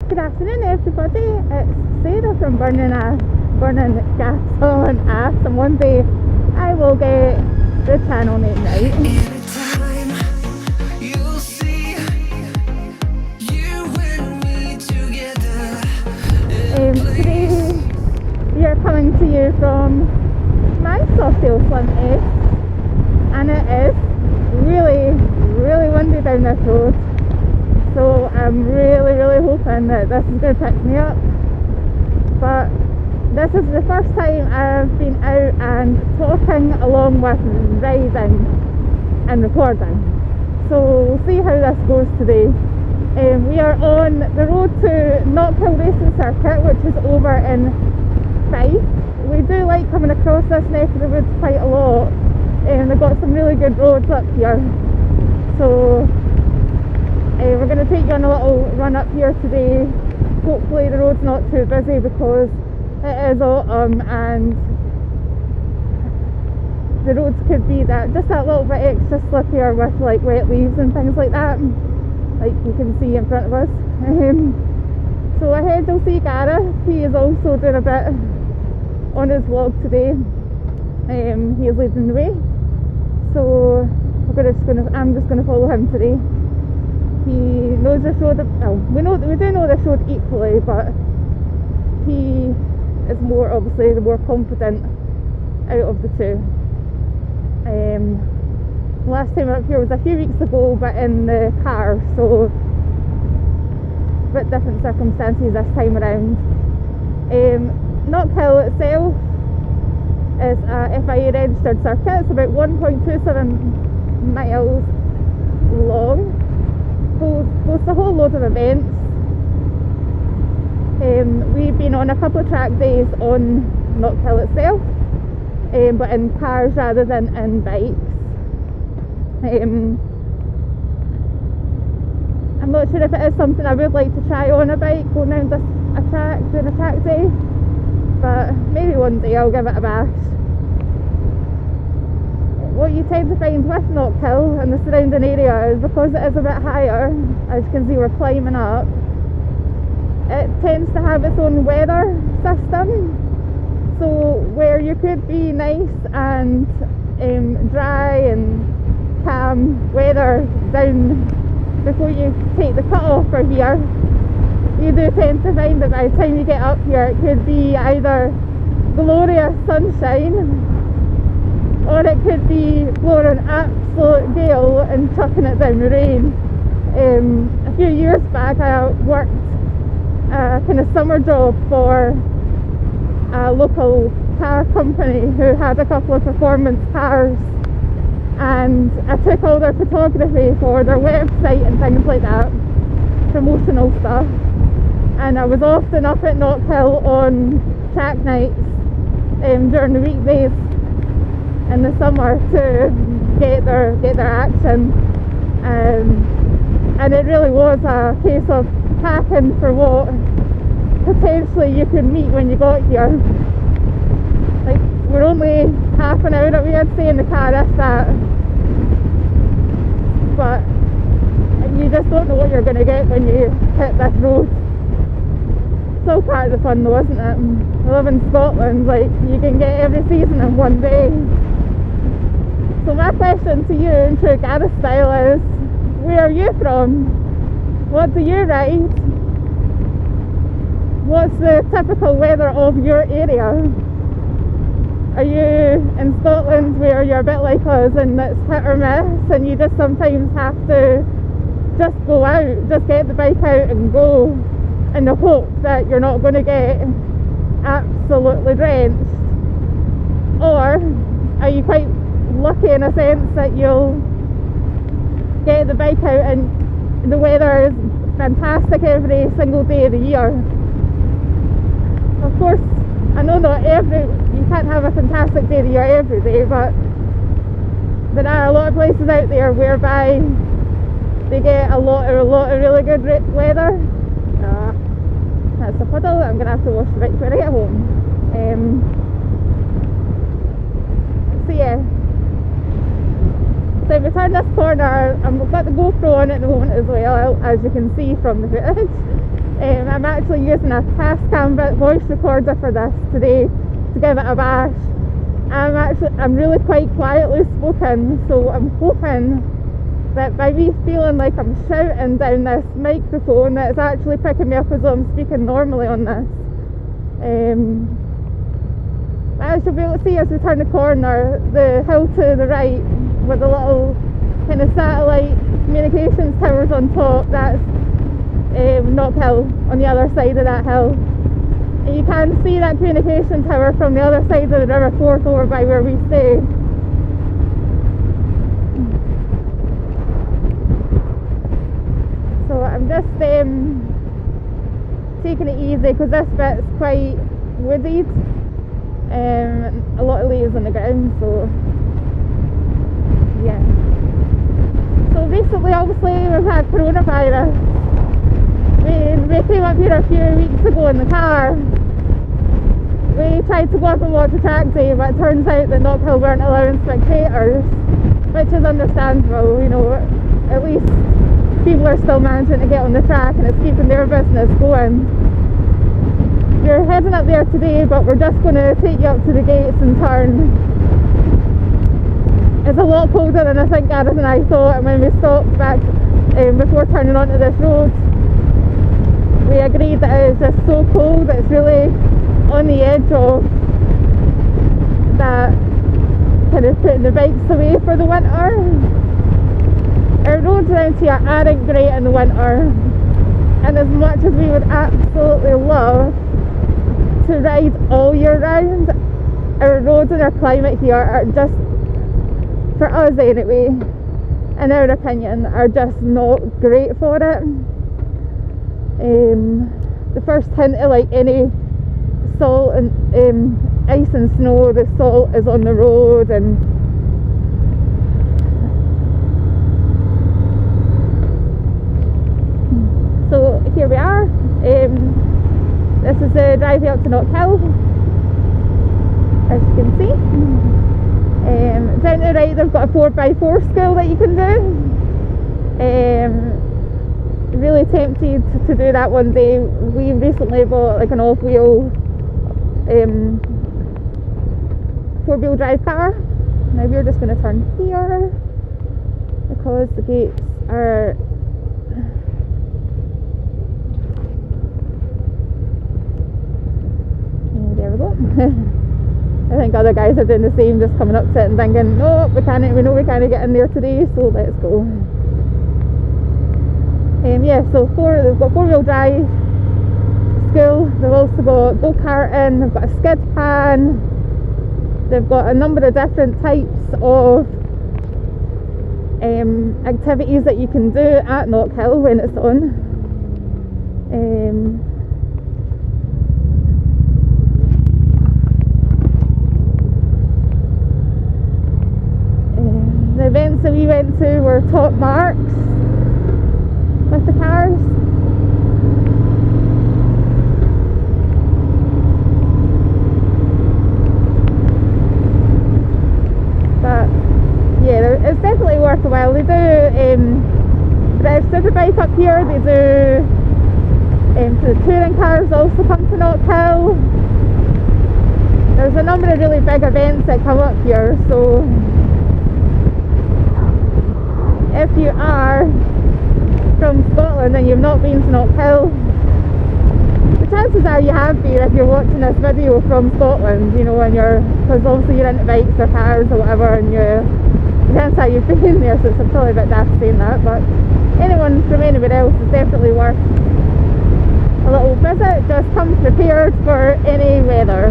Good afternoon everybody, it's Sarah from Burning Gas on Ass, and one day I will get the channel name right. Today we are coming to you from my Softail Slim S, and it is really windy down this road. So I'm really hoping that this is going to pick me up, but this is the first time I've been out and talking along with riding and recording, so we'll see how this goes today. We are on the road to Knockhill Racing Circuit, which is over in Fife. We do like coming across this neck of the woods quite a lot, and they've got some really good roads up here, so we're going to take you on a little run up here today. Hopefully the road's not too busy because it is autumn and the roads could be just that little bit extra slippier with like wet leaves and things like that, like you can see in front of us. So ahead you'll see Gareth. He is also doing a bit on his vlog today. He is leading the way, so I'm just going to follow him today. He knows this road, well, we do know this road equally, but he is obviously the more confident out of the two. Last time up here was a few weeks ago, but in the car, so a bit different circumstances this time around. Knockhill itself is a FIA registered circuit. It's about 1.27 miles long. Hosts a whole load of events. We've been on a couple of track days on Knockhill itself, but in cars rather than in bikes. I'm not sure if it is something I would like to try on a bike, going down doing a track day, but maybe one day I'll give it a bash. What you tend to find with Knockhill and the surrounding area is, because it is a bit higher, as you can see we're climbing up, it tends to have its own weather system. So where you could be nice and dry and calm weather down before you take the cut off for here, you do tend to find that by the time you get up here it could be either glorious sunshine, or it could be blowing an absolute gale and chucking it down the rain. A few years back I worked a kind of summer job for a local car company who had a couple of performance cars, and I took all their photography for their website and things like that, promotional stuff, and I was often up at Knockhill on track nights during the weekdays in the summer to get their action, and it really was a case of packing for what potentially you could meet when you got here. Like, we're only half an hour, we had to stay in the car if that, but you just don't know what you're going to get when you hit this road. It's all part of the fun though, isn't it? I live in Scotland, like you can get every season in one day. So my question to you in true Gareth style is, where are you from? What do you ride? What's the typical weather of your area? Are you in Scotland where you're a bit like us and it's hit or miss and you just sometimes have to just go out, just get the bike out and go in the hope that you're not going to get absolutely drenched? Or are you quite lucky in a sense that you'll get the bike out and the weather is fantastic every single day of the year? Of course, I know you can't have a fantastic day of the year every day, but there are a lot of places out there whereby they get a lot of really good weather. That's a puddle. I'm going to have to wash the bike when I get home. So yeah, so if we turn this corner, I've got the GoPro on at the moment as well, as you can see from the footage. I'm actually using a Tascam voice recorder for this today to give it a bash. I'm really quite quietly spoken, so I'm hoping that by me feeling like I'm shouting down this microphone, that it's actually picking me up as though I'm speaking normally on this. As you'll be able to see as we turn the corner, the hill to the right with the little kind of satellite communications towers on top, that's Knockhill on the other side of that hill. And you can see that communication tower from the other side of the River Forth over by where we stay. So I'm just taking it easy because this bit's quite wooded. A lot of leaves on the ground, so yeah. So recently, obviously, we've had coronavirus. We came up here a few weeks ago in the car. We tried to go up and watch a track day, but it turns out that Knockhill weren't allowing spectators, which is understandable. You know, at least people are still managing to get on the track and it's keeping their business going. We're heading up there today, but we're just going to take you up to the gates and turn. It's a lot colder than I think Gareth and I thought, and when we stopped back before turning onto this road, we agreed that it was just so cold that it's really on the edge of that kind of putting the bikes away for the winter. Our roads around here aren't great in the winter, and as much as we would absolutely love to ride all year round, our roads and our climate here are just, for us anyway, in our opinion, are just not great for it. The first hint of like any salt and ice and snow, the salt is on the road, and so here we are. This is the driveway up to Knockhill, as you can see. Down to the right they've got a 4x4 school that you can do. Really tempted to do that one day. We recently bought like an off-wheel 4-wheel drive car. Now we're just going to turn here because the gates are there we go. I think other guys are doing the same, just coming up to it and thinking, no, we know we can't get in there today, so let's go. Yeah, so they've got 4-wheel drive school, they've also got go-karting, they've got a skid pan, they've got a number of different types of activities that you can do at Knockhill when it's on. The events that we went to were top marks with the cars. But yeah, it's definitely worth a while. They do drive superbike up here, they do the touring cars also come to Knockhill. There's a number of really big events that come up here, so if you are from Scotland and you've not been to Knockhill, the chances are you have been if you're watching this video from Scotland, you know, and because obviously you're into bikes or cars or whatever, and the chances are you've been there, so it's probably a bit daft saying that, but anyone from anywhere else is definitely worth a little visit. Just come prepared for any weather.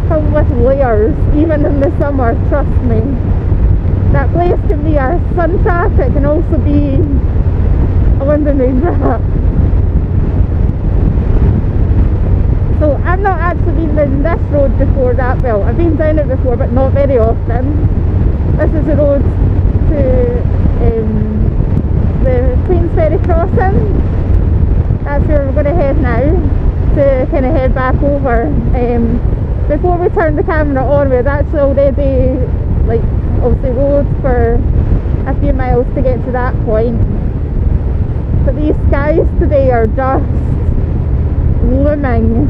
Come with layers, even in the summer, trust me. That place can be a sun trap, it can also be a wind and rain wrap. So I've not actually been down this road before that well. I've been down it before, but not very often. This is the road to the Queensferry crossing. That's where we're going to head now, to kind of head back over. Before we turned the camera on, we had actually already obviously rode for a few miles to get to that point. But these skies today are just looming.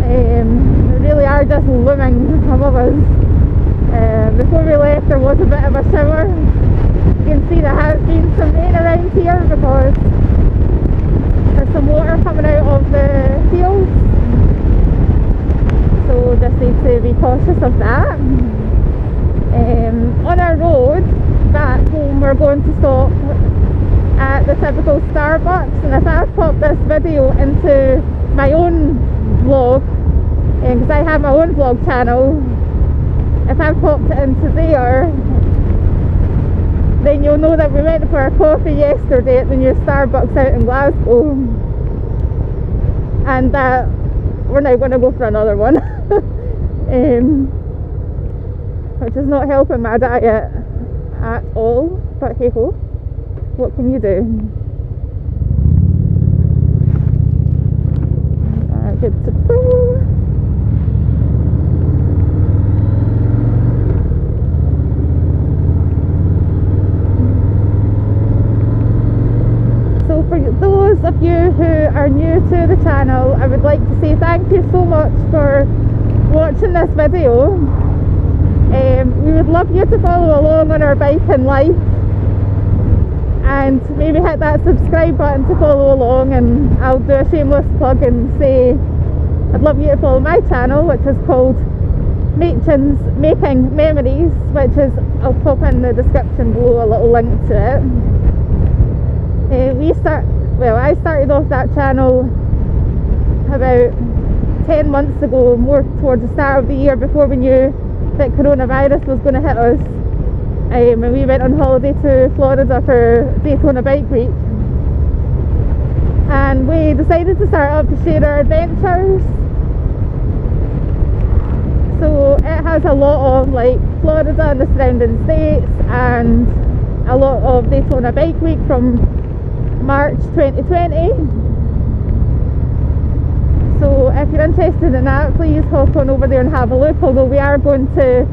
They really are just looming above us. Before we left there was a bit of a shower. You can see there has been some rain around here because there's some water coming out of the fields. So just need to be cautious of that. On our road back home we're going to stop at the typical Starbucks, and if I've popped this video into my own vlog, because I have my own vlog channel, if I've popped it into there, then you'll know that we went for a coffee yesterday at the new Starbucks out in Glasgow, and that we're now going to go for another one. Which is not helping my diet at all, but hey ho, what can you do? Good to go. So for those of you who are new to the channel, I would like to say thank you so much for watching this video. We would love you to follow along on our biking life and maybe hit that subscribe button to follow along, and I'll do a shameless plug and say I'd love you to follow my channel, which is called Machin's Making Memories, which is, I'll pop in the description below a little link to it. I started off that channel about 10 months ago, more towards the start of the year, before we knew that coronavirus was going to hit us, and we went on holiday to Florida for Daytona Bike Week, and we decided to start up to share our adventures. So it has a lot of like Florida and the surrounding states, and a lot of Daytona Bike Week from March 2020. So if you're interested in that, please hop on over there and have a look, although we are going to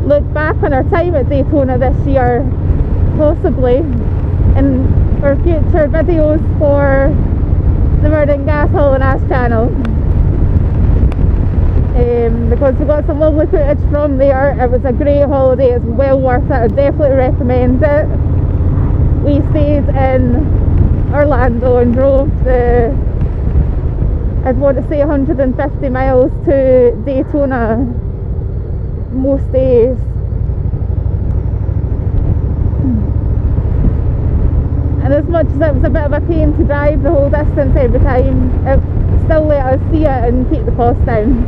look back on our time at Daytona this year, possibly, in our future videos for the Murden Gas Haul and Ash channel. Because we got some lovely footage from there. It was a great holiday, it's well worth it, I definitely recommend it. We stayed in Orlando and drove I'd want to say 150 miles to Daytona most days. And as much as it was a bit of a pain to drive the whole distance every time, it still let us see it and keep the cost down.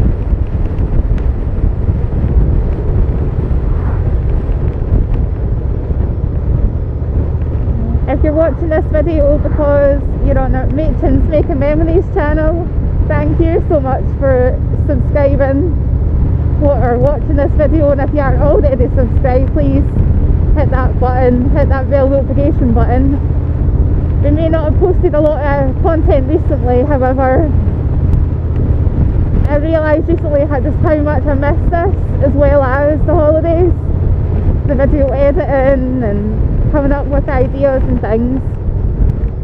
If you're watching this video because you're on our Machin's Making Memories channel, thank you so much for subscribing or watching this video, and if you aren't already subscribed, please hit that button, hit that bell notification button. We may not have posted a lot of content recently, however I realised recently just how much I missed this, as well as the holidays, the video editing and coming up with ideas and things.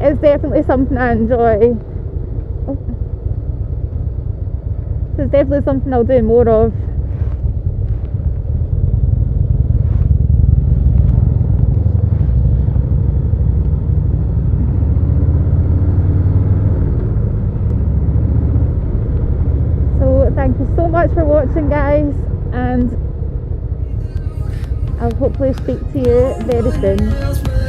It's definitely something I enjoy. So it's definitely something I'll do more of. So thank you so much for watching, guys, and I'll hopefully speak to you very soon.